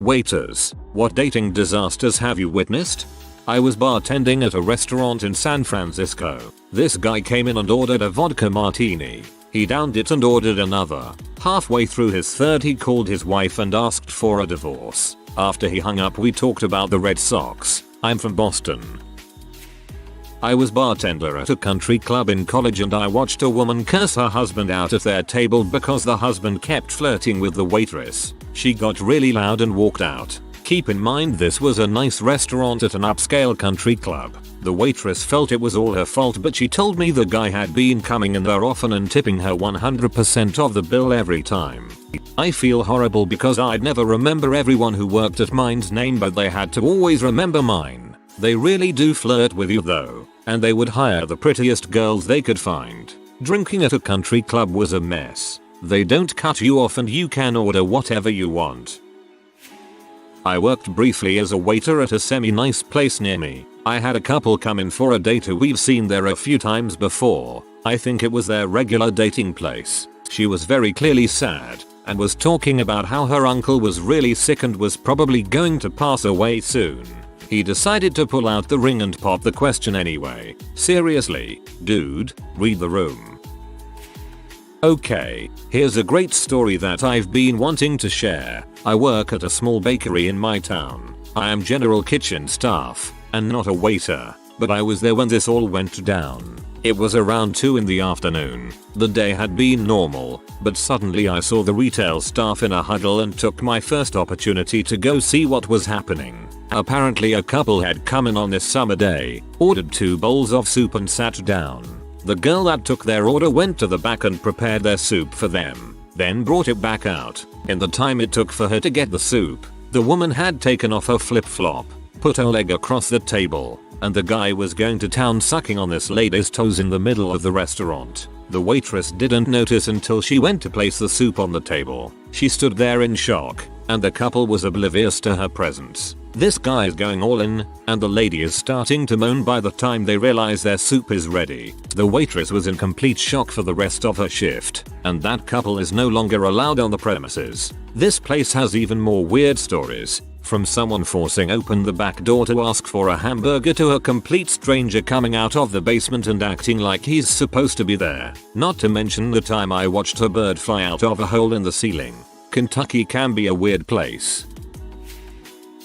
Waiters, what dating disasters have you witnessed? I was bartending at a restaurant in San Francisco. This guy came in and ordered a vodka martini. He downed it and ordered another. Halfway through his third he called his wife and asked for a divorce. After he hung up we talked about the Red Sox. I'm from Boston. I was bartender at a country club in college and I watched a woman curse her husband out at their table because the husband kept flirting with the waitress. She got really loud and walked out. Keep in mind this was a nice restaurant at an upscale country club. The waitress felt it was all her fault, but she told me the guy had been coming in there often and tipping her 100% of the bill every time. I feel horrible because I'd never remember everyone who worked at mine's name, but they had to always remember mine. They really do flirt with you though, and they would hire the prettiest girls they could find. Drinking at a country club was a mess. They don't cut you off and you can order whatever you want. I worked briefly as a waiter at a semi-nice place near me. I had a couple come in for a date who we've seen there a few times before. I think it was their regular dating place. She was very clearly sad and was talking about how her uncle was really sick and was probably going to pass away soon. He decided to pull out the ring and pop the question anyway. Seriously, dude, read the room. Okay, here's a great story that I've been wanting to share. I work at a small bakery in my town. I am general kitchen staff and not a waiter, but I was there when this all went down. It was around 2 in the afternoon. The day had been normal, but suddenly I saw the retail staff in a huddle and took my first opportunity to go see what was happening. Apparently a couple had come in on this summer day, ordered 2 bowls of soup and sat down. The girl that took their order went to the back and prepared their soup for them, then brought it back out. In the time it took for her to get the soup, the woman had taken off her flip-flop, put her leg across the table, and the guy was going to town sucking on this lady's toes in the middle of the restaurant. The waitress didn't notice until she went to place the soup on the table. She stood there in shock, and the couple was oblivious to her presence. This guy's going all in, and the lady is starting to moan by the time they realize their soup is ready. The waitress was in complete shock for the rest of her shift, and that couple is no longer allowed on the premises. This place has even more weird stories, from someone forcing open the back door to ask for a hamburger to a complete stranger coming out of the basement and acting like he's supposed to be there. Not to mention the time I watched a bird fly out of a hole in the ceiling. Kentucky can be a weird place.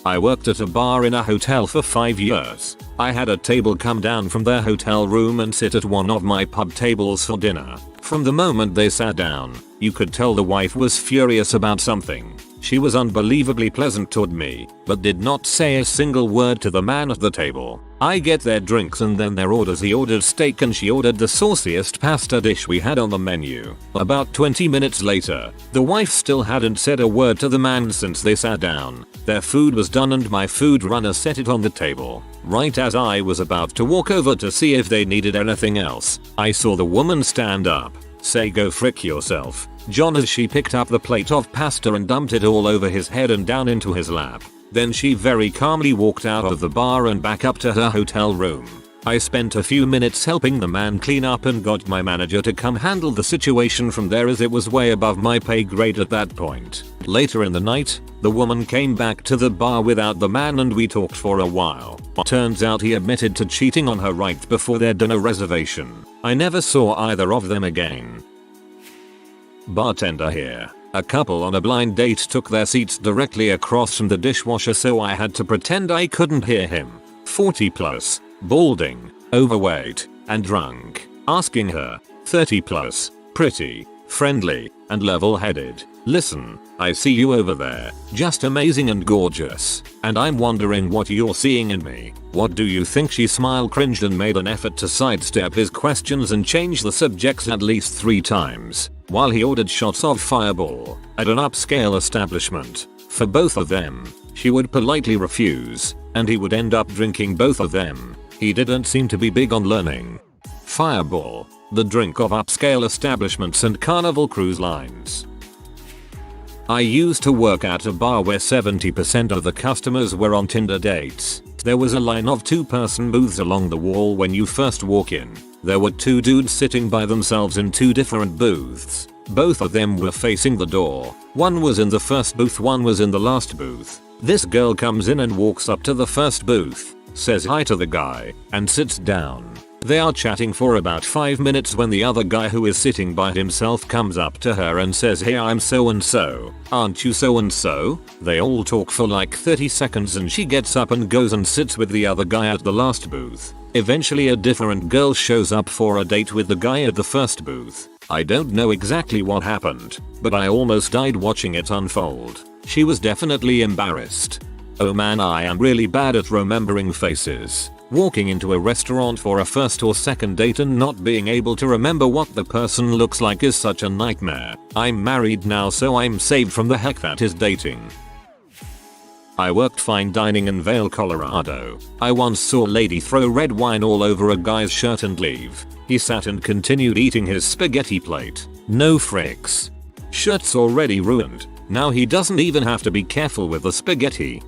I worked at a bar in a hotel for 5 years. I had a table come down from their hotel room and sit at one of my pub tables for dinner. From the moment they sat down, you could tell the wife was furious about something. She was unbelievably pleasant toward me, but did not say a single word to the man at the table. I get their drinks and then their orders. He ordered steak and she ordered the sauciest pasta dish we had on the menu. About 20 minutes later, the wife still hadn't said a word to the man since they sat down. Their food was done and my food runner set it on the table. Right as I was about to walk over to see if they needed anything else, I saw the woman stand up, say go frick yourself, John, as she picked up the plate of pasta and dumped it all over his head and down into his lap. Then she very calmly walked out of the bar and back up to her hotel room. I spent a few minutes helping the man clean up and got my manager to come handle the situation from there, as it was way above my pay grade at that point. Later in the night, the woman came back to the bar without the man and we talked for a while. Turns out he admitted to cheating on her right before their dinner reservation. I never saw either of them again. Bartender here. A couple on a blind date took their seats directly across from the dishwasher, so I had to pretend I couldn't hear him. 40 plus, balding, overweight, and drunk. Asking her, 30 plus, pretty, friendly, and level-headed. Listen, I see you over there, just amazing and gorgeous, and I'm wondering what you're seeing in me. What do you think? She smiled, cringed, and made an effort to sidestep his questions and change the subjects at least 3 times, while he ordered shots of Fireball at an upscale establishment. For both of them, she would politely refuse, and he would end up drinking both of them. He didn't seem to be big on learning. Fireball, the drink of upscale establishments and Carnival cruise lines. I used to work at a bar where 70% of the customers were on Tinder dates. There was a line of 2-person booths along the wall when you first walk in. There were 2 dudes sitting by themselves in 2 different booths. Both of them were facing the door. One was in the first booth, one was in the last booth. This girl comes in and walks up to the first booth, says hi to the guy, and sits down. They are chatting for about 5 minutes when the other guy who is sitting by himself comes up to her and says, "Hey, I'm so and so. Aren't you so and so?" They all talk for like 30 seconds and she gets up and goes and sits with the other guy at the last booth. Eventually a different girl shows up for a date with the guy at the first booth. I don't know exactly what happened, but I almost died watching it unfold. She was definitely embarrassed. Oh man, I am really bad at remembering faces. Walking into a restaurant for a first or second date and not being able to remember what the person looks like is such a nightmare. I'm married now, so I'm saved from the heck that is dating. I worked fine dining in Vail, Colorado. I once saw a lady throw red wine all over a guy's shirt and leave. He sat and continued eating his spaghetti plate. No fricks. Shirt's already ruined. Now he doesn't even have to be careful with the spaghetti.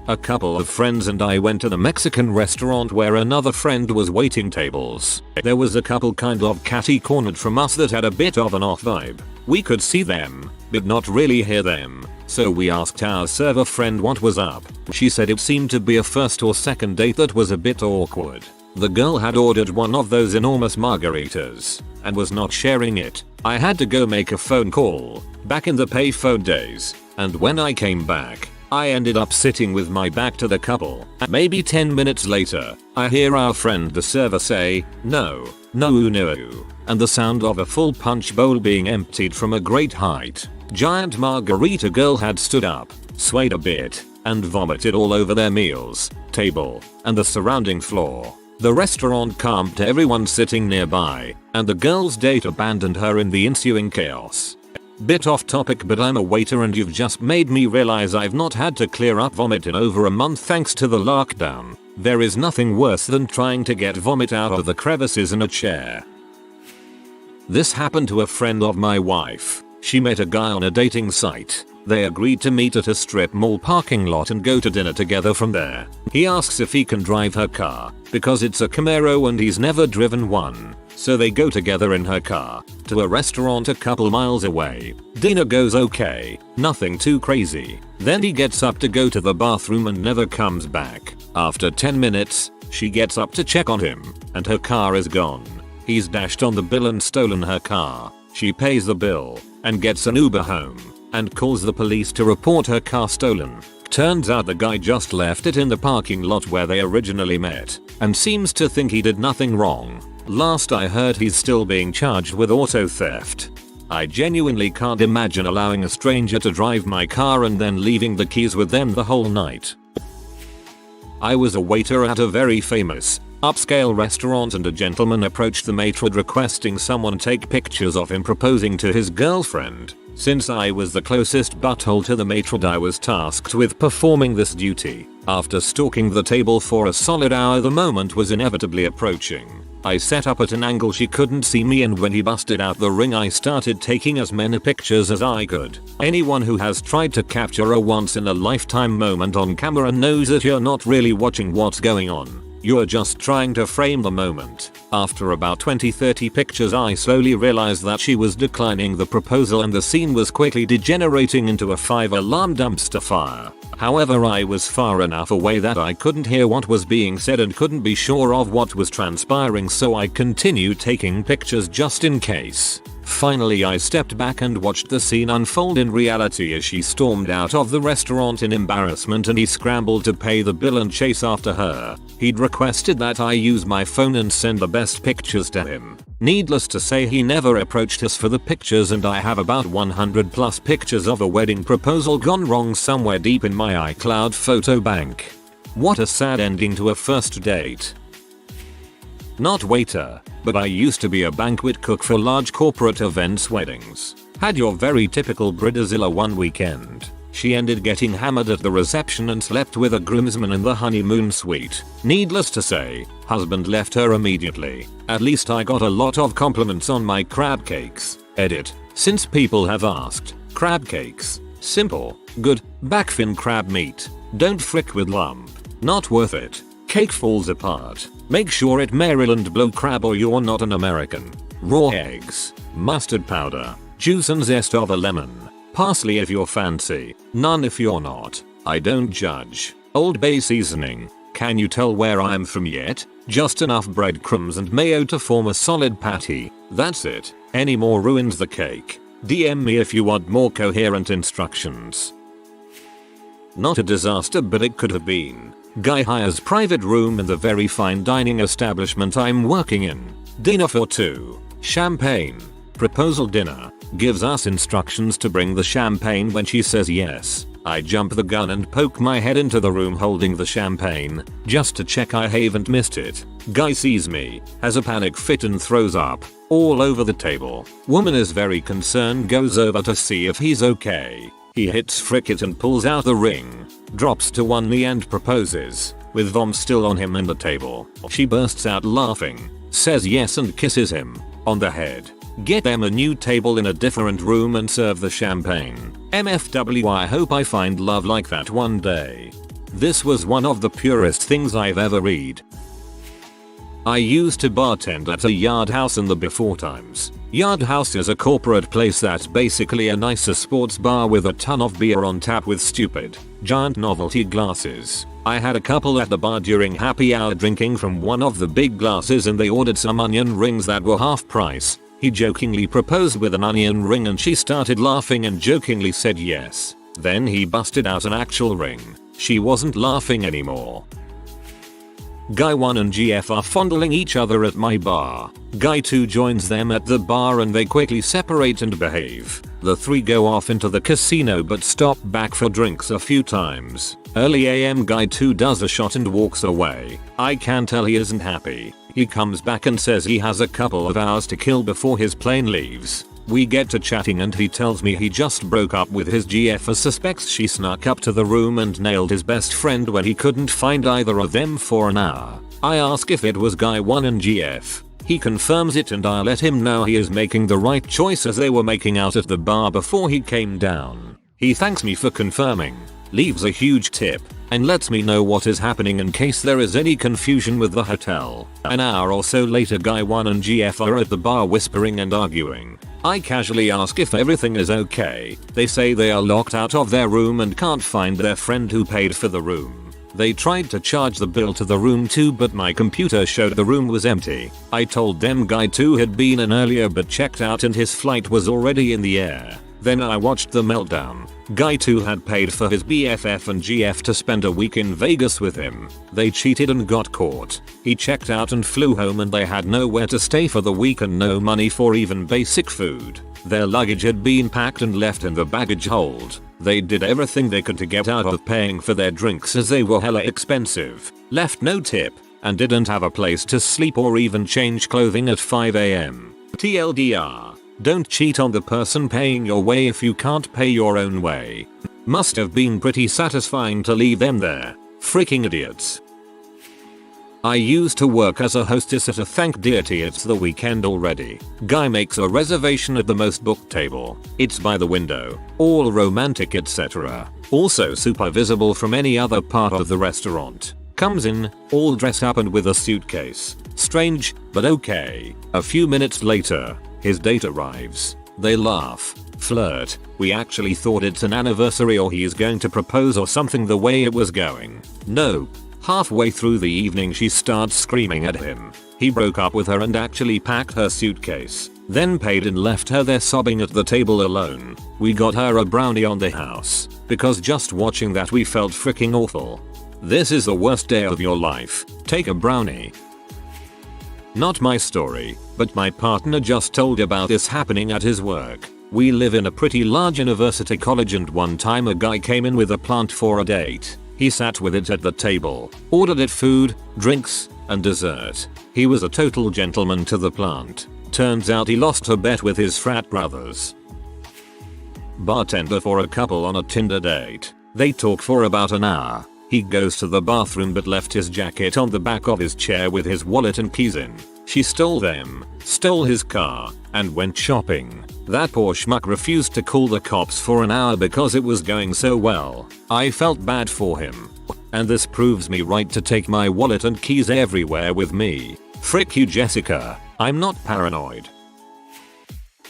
A couple of friends and I went to the Mexican restaurant where another friend was waiting tables. There was a couple kind of catty cornered from us that had a bit of an off vibe. We could see them, but not really hear them. So we asked our server friend what was up. She said it seemed to be a first or second date that was a bit awkward. The girl had ordered one of those enormous margaritas and was not sharing it. I had to go make a phone call, back in the payphone days, and when I came back, I ended up sitting with my back to the couple. Maybe 10 minutes later, I hear our friend the server say, no, and the sound of a full punch bowl being emptied from a great height. Giant margarita girl had stood up, swayed a bit, and vomited all over their meals, table, and the surrounding floor. The restaurant calmed everyone sitting nearby, and the girl's date abandoned her in the ensuing chaos. Bit off topic, but I'm a waiter and you've just made me realize I've not had to clear up vomit in over a month thanks to the lockdown. There is nothing worse than trying to get vomit out of the crevices in a chair. This happened to a friend of my wife. She met a guy on a dating site. They agreed to meet at a strip mall parking lot and go to dinner together from there. He asks if he can drive her car, because it's a Camaro and he's never driven one. So they go together in her car, to a restaurant a couple miles away. Dinner goes okay, nothing too crazy. Then he gets up to go to the bathroom and never comes back. After 10 minutes, she gets up to check on him, and her car is gone. He's dashed on the bill and stolen her car. She pays the bill, and gets an Uber home, and calls the police to report her car stolen. Turns out the guy just left it in the parking lot where they originally met, and seems to think he did nothing wrong. Last I heard he's still being charged with auto theft. I genuinely can't imagine allowing a stranger to drive my car and then leaving the keys with them the whole night. I was a waiter at a very famous, upscale restaurant and a gentleman approached the matron requesting someone take pictures of him proposing to his girlfriend. Since I was the closest butthole to the matron, I was tasked with performing this duty. After stalking the table for a solid hour, the moment was inevitably approaching. I set up at an angle she couldn't see me, and when he busted out the ring I started taking as many pictures as I could. Anyone who has tried to capture a once in a lifetime moment on camera knows that you're not really watching what's going on. You're just trying to frame the moment. After about 20-30 pictures, I slowly realized that she was declining the proposal and the scene was quickly degenerating into a 5-alarm dumpster fire. However, I was far enough away that I couldn't hear what was being said and couldn't be sure of what was transpiring, so I continued taking pictures just in case. Finally, I stepped back and watched the scene unfold in reality as she stormed out of the restaurant in embarrassment and he scrambled to pay the bill and chase after her. He'd requested that I use my phone and send the best pictures to him. Needless to say, he never approached us for the pictures, and I have about 100 plus pictures of a wedding proposal gone wrong somewhere deep in my iCloud photo bank. What a sad ending to a first date. Not waiter, but I used to be a banquet cook for large corporate events weddings. Had your very typical Bridezilla one weekend. She ended getting hammered at the reception and slept with a groomsman in the honeymoon suite. Needless to say, husband left her immediately. At least I got a lot of compliments on my crab cakes. Edit. Since people have asked, crab cakes. Simple, good, backfin crab meat. Don't frick with lump. Not worth it. Cake falls apart. Make sure it Maryland blue crab or you're not an American. Raw eggs. mustard powder, juice and zest of a lemon, parsley if you're fancy, none if you're not. I don't judge. Old Bay seasoning. Can you tell where I'm from yet? Just enough breadcrumbs and mayo to form a solid patty. That's it. Any more ruins the cake. DM me if you want more coherent instructions. Not a disaster, but it could have been. Guy hires private room in the very fine dining establishment I'm working in. Dinner for two. Champagne. Proposal dinner. Gives us instructions to bring the champagne. When she says yes, I jump the gun and poke my head into the room holding the champagne, just to check I haven't missed it. Guy sees me, has a panic fit and throws up all over the table. Woman is very concerned, goes over to see if he's okay. He hits frick it and pulls out the ring, drops to one knee and proposes, with vom still on him and the table. She bursts out laughing, says yes and kisses him on the head. Get them a new table in a different room and serve the champagne. MFW, I hope I find love like that one day. This was one of the purest things I've ever read. I used to bartend at a Yard House in the before times. Yard House is a corporate place that's basically a nicer sports bar with a ton of beer on tap with stupid, giant novelty glasses. I had a couple at the bar during happy hour drinking from one of the big glasses and they ordered some onion rings that were half price. He jokingly proposed with an onion ring and she started laughing and jokingly said yes. Then he busted out an actual ring. She wasn't laughing anymore. Guy 1 and GF are fondling each other at my bar. Guy 2 joins them at the bar and they quickly separate and behave. The three go off into the casino but stop back for drinks a few times. Early AM Guy 2 does a shot and walks away. I can tell he isn't happy. He comes back and says he has a couple of hours to kill before his plane leaves. We get to chatting and he tells me he just broke up with his GF as suspects she snuck up to the room and nailed his best friend when he couldn't find either of them for an hour. I ask if it was Guy 1 and GF. He confirms it and I let him know he is making the right choice as they were making out at the bar before he came down. He thanks me for confirming, leaves a huge tip, and lets me know what is happening in case there is any confusion with the hotel. An hour or so later Guy 1 and GF are at the bar whispering and arguing. I casually ask if everything is okay. They say they are locked out of their room and can't find their friend who paid for the room. They tried to charge the bill to the room too but my computer showed the room was empty. I told them Guy 2 had been in earlier but checked out and his flight was already in the air. Then I watched the meltdown. Guy 2 had paid for his BFF and GF to spend a week in Vegas with him. They cheated and got caught. He checked out and flew home and they had nowhere to stay for the week and no money for even basic food. Their luggage had been packed and left in the baggage hold. They did everything they could to get out of paying for their drinks as they were hella expensive. Left no tip and didn't have a place to sleep or even change clothing at 5 AM. TLDR. Don't cheat on the person paying your way if you can't pay your own way. Must have been pretty satisfying to leave them there. Freaking idiots. I used to work as a hostess at a thank deity it's the weekend already. Guy makes a reservation at the most booked table. It's by the window, all romantic etc. Also super visible from any other part of the restaurant. Comes in, all dressed up and with a suitcase. Strange, but okay. A few minutes later, his date arrives. They laugh, flirt. We actually thought it's an anniversary or he is going to propose or something the way it was going. Nope. Halfway through the evening she starts screaming at him. He broke up with her and actually packed her suitcase. Then paid and left her there sobbing at the table alone. We got her a brownie on the house. Because just watching that we felt freaking awful. This is the worst day of your life. Take a brownie. Not my story, but my partner just told about this happening at his work. We live in a pretty large university college and one time a guy came in with a plant for a date. He sat with it at the table, ordered it food, drinks, and dessert. He was a total gentleman to the plant. Turns out he lost a bet with his frat brothers. Bartender for a couple on a Tinder date. They talk for about an hour. He goes to the bathroom but left his jacket on the back of his chair with his wallet and keys in. She stole them, stole his car, and went shopping. That poor schmuck refused to call the cops for an hour because it was going so well. I felt bad for him. And this proves me right to take my wallet and keys everywhere with me. Frick you Jessica, I'm not paranoid.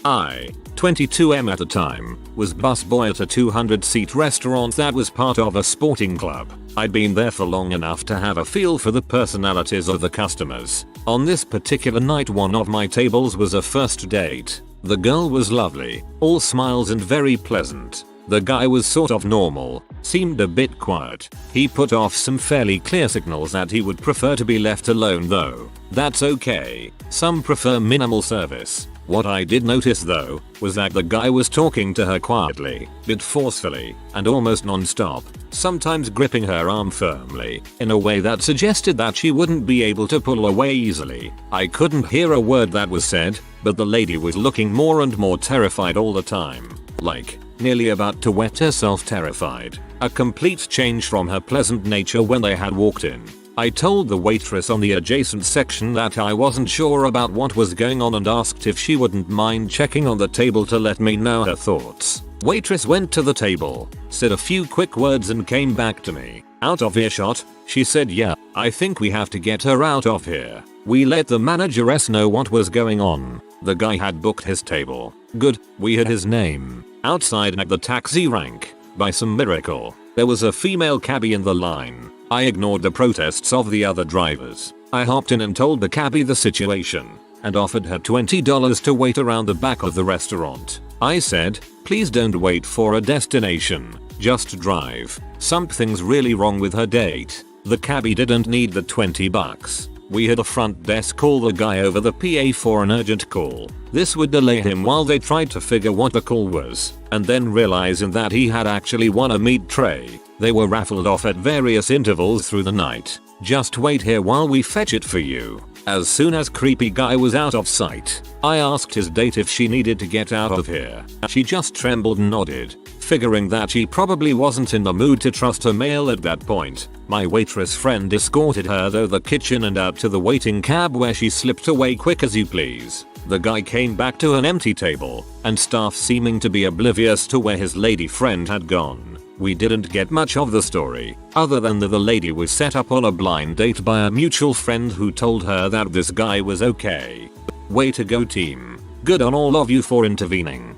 I, 22M at the time, was busboy at a 200-seat restaurant that was part of a sporting club. I'd been there for long enough to have a feel for the personalities of the customers. On this particular night, one of my tables was a first date. The girl was lovely, all smiles and very pleasant. The guy was sort of normal, seemed a bit quiet. He put off some fairly clear signals that he would prefer to be left alone though. That's okay, some prefer minimal service. What I did notice though, was that the guy was talking to her quietly, but forcefully, and almost non-stop, sometimes gripping her arm firmly, in a way that suggested that she wouldn't be able to pull away easily. I couldn't hear a word that was said, but the lady was looking more and more terrified all the time. Like, nearly about to wet herself terrified. A complete change from her pleasant nature when they had walked in. I told the waitress on the adjacent section that I wasn't sure about what was going on and asked if she wouldn't mind checking on the table to let me know her thoughts. Waitress went to the table, said a few quick words and came back to me. Out of earshot, she said, "Yeah, I think we have to get her out of here." We let the manageress know what was going on. The guy had booked his table. Good, we had his name. Outside at the taxi rank, by some miracle, there was a female cabbie in the line. I ignored the protests of the other drivers. I hopped in and told the cabbie the situation, and offered her $20 to wait around the back of the restaurant. I said, "Please don't wait for a destination, just drive. Something's really wrong with her date." The cabbie didn't need the $20. We had a front desk call the guy over the PA for an urgent call. This would delay him while they tried to figure what the call was, and then realizing that he had actually won a meat tray. They were raffled off at various intervals through the night. "Just wait here while we fetch it for you." As soon as creepy guy was out of sight, I asked his date if she needed to get out of here. She just trembled and nodded, figuring that she probably wasn't in the mood to trust her male at that point. My waitress friend escorted her through the kitchen and out to the waiting cab where she slipped away quick as you please. The guy came back to an empty table, and staff seeming to be oblivious to where his lady friend had gone. We didn't get much of the story, other than that the lady was set up on a blind date by a mutual friend who told her that this guy was okay. Way to go team. Good on all of you for intervening.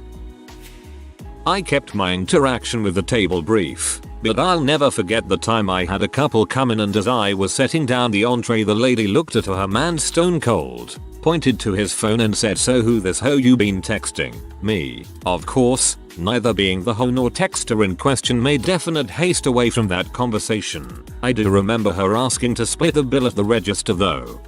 I kept my interaction with the table brief, but I'll never forget the time I had a couple come in and as I was setting down the entree the lady looked at her man stone cold, pointed to his phone and said, "So who this hoe you been texting?" Me. Of course, neither being the hoe nor texter in question made definite haste away from that conversation. I do remember her asking to split the bill at the register though.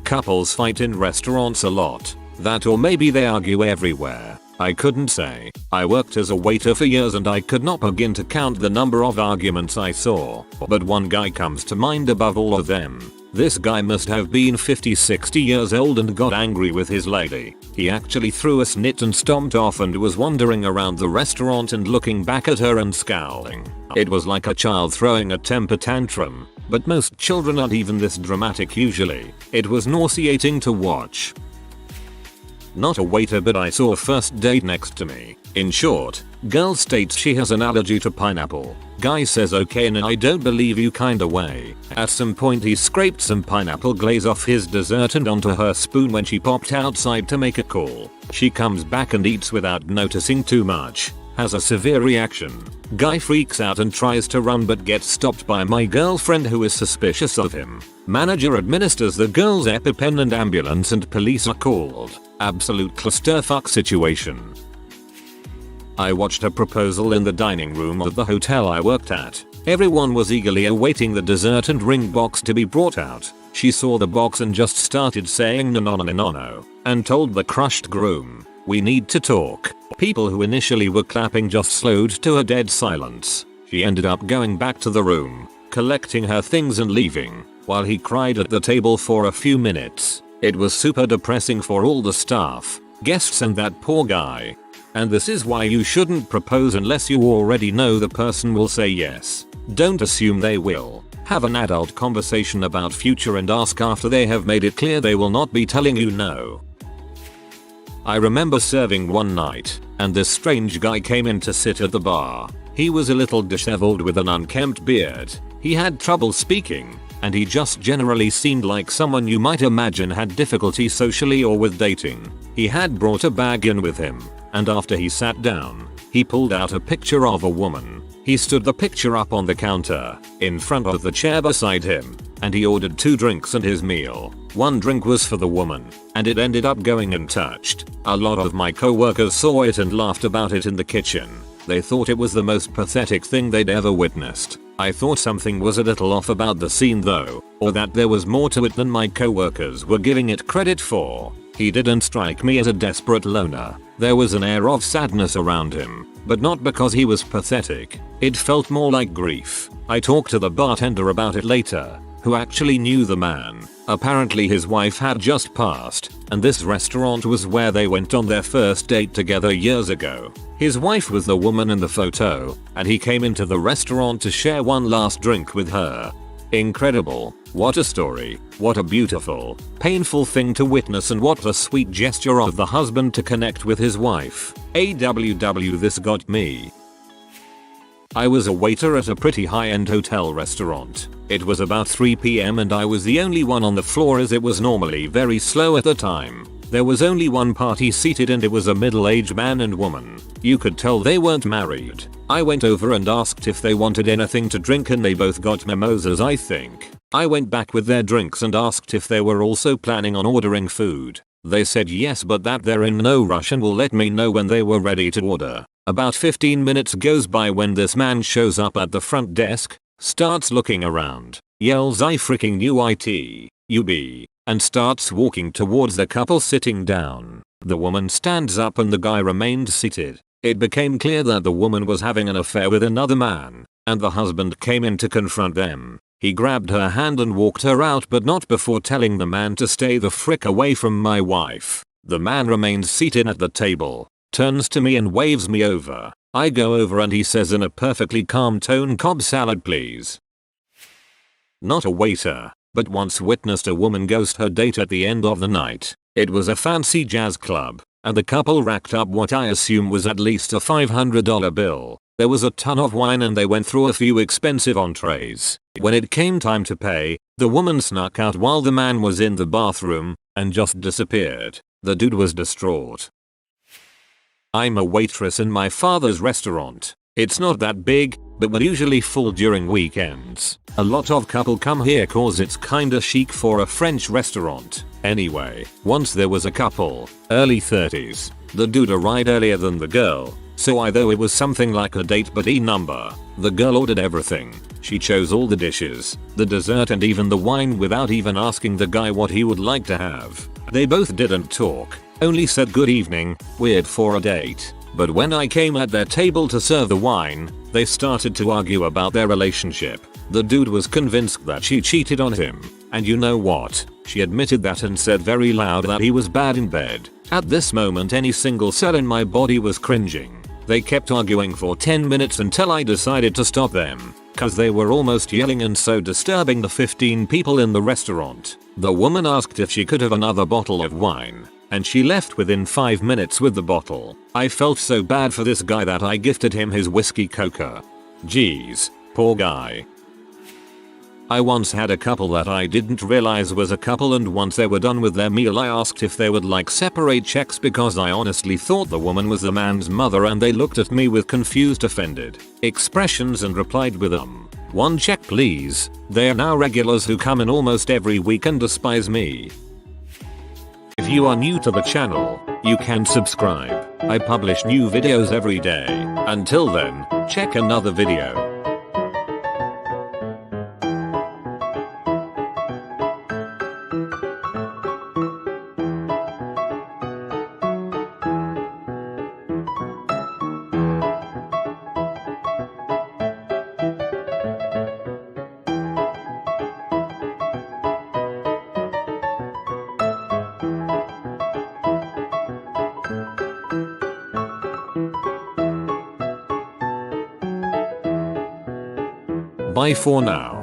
Couples fight in restaurants a lot. That or maybe they argue everywhere. I couldn't say. I worked as a waiter for years and I could not begin to count the number of arguments I saw, but one guy comes to mind above all of them. This guy must have been 50-60 years old and got angry with his lady. He actually threw a snit and stomped off and was wandering around the restaurant and looking back at her and scowling. It was like a child throwing a temper tantrum, but most children aren't even this dramatic usually. It was nauseating to watch. Not a waiter, but I saw a first date next to me. In short, girl states she has an allergy to pineapple. Guy says okay in an "I don't believe you" kinda way. At some point he scraped some pineapple glaze off his dessert and onto her spoon when she popped outside to make a call. She comes back and eats without noticing too much. Has a severe reaction. Guy freaks out and tries to run but gets stopped by my girlfriend who is suspicious of him. Manager administers the girl's EpiPen and ambulance and police are called. Absolute clusterfuck situation. I watched a proposal in the dining room of the hotel I worked at. Everyone was eagerly awaiting the dessert and ring box to be brought out. She saw the box and just started saying no no no no no, and told the crushed groom, "We need to talk." People who initially were clapping just slowed to a dead silence. She ended up going back to the room, collecting her things and leaving, while he cried at the table for a few minutes. It was super depressing for all the staff, guests and that poor guy. And this is why you shouldn't propose unless you already know the person will say yes. Don't assume they will. Have an adult conversation about future and ask after they have made it clear they will not be telling you no. I remember serving one night, and this strange guy came in to sit at the bar. He was a little disheveled with an unkempt beard. He had trouble speaking, and he just generally seemed like someone you might imagine had difficulty socially or with dating. He had brought a bag in with him, and after he sat down, he pulled out a picture of a woman. He stood the picture up on the counter, in front of the chair beside him, and he ordered 2 drinks and his meal. 1 drink was for the woman, and it ended up going untouched. A lot of my coworkers saw it and laughed about it in the kitchen. They thought it was the most pathetic thing they'd ever witnessed. I thought something was a little off about the scene though, or that there was more to it than my coworkers were giving it credit for. He didn't strike me as a desperate loner. There was an air of sadness around him, but not because he was pathetic. It felt more like grief. I talked to the bartender about it later, who actually knew the man. Apparently his wife had just passed, and this restaurant was where they went on their first date together years ago. His wife was the woman in the photo, and he came into the restaurant to share one last drink with her. Incredible. What a story. What a beautiful, painful thing to witness, and what a sweet gesture of the husband to connect with his wife. AWW, this got me. I was a waiter at a pretty high-end hotel restaurant. It was about 3 PM and I was the only one on the floor as it was normally very slow at the time. There was only one party seated and it was a middle-aged man and woman. You could tell they weren't married. I went over and asked if they wanted anything to drink and they both got mimosas, I think. I went back with their drinks and asked if they were also planning on ordering food. They said yes, but that they're in no rush and will let me know when they were ready to order. About 15 minutes goes by when this man shows up at the front desk, starts looking around, yells "I freaking knew it, UB," and starts walking towards the couple sitting down. The woman stands up and the guy remained seated. It became clear that the woman was having an affair with another man, and the husband came in to confront them. He grabbed her hand and walked her out, but not before telling the man to stay the frick away from my wife. The man remained seated at the table, turns to me and waves me over. I go over and he says in a perfectly calm tone, "Cobb salad please." Not a waiter, but once witnessed a woman ghost her date at the end of the night. It was a fancy jazz club, and the couple racked up what I assume was at least a $500 bill. There was a ton of wine and they went through a few expensive entrees. When it came time to pay, the woman snuck out while the man was in the bathroom and just disappeared. The dude was distraught. I'm a waitress in my father's restaurant. It's not that big, but we're usually full during weekends. A lot of couple come here cause it's kinda chic for a French restaurant. Anyway, once there was a couple, early 30s. The dude arrived earlier than the girl, so either it was something like a date but number. The girl ordered everything. She chose all the dishes, the dessert and even the wine without even asking the guy what he would like to have. They both didn't talk, only said good evening, weird for a date. But when I came at their table to serve the wine, they started to argue about their relationship. The dude was convinced that she cheated on him, and you know what? She admitted that and said very loud that he was bad in bed. At this moment any single cell in my body was cringing. They kept arguing for 10 minutes until I decided to stop them, cause they were almost yelling and so disturbing the 15 people in the restaurant. The woman asked if she could have another bottle of wine, and she left within 5 minutes with the bottle. I felt so bad for this guy that I gifted him his whiskey coca. Jeez, poor guy. I once had a couple that I didn't realize was a couple, and once they were done with their meal I asked if they would like separate checks because I honestly thought the woman was the man's mother, and they looked at me with confused, offended expressions and replied with "One check please." They are now regulars who come in almost every week and despise me. If you are new to the channel, you can subscribe. I publish new videos every day. Until then, check another video. Bye for now.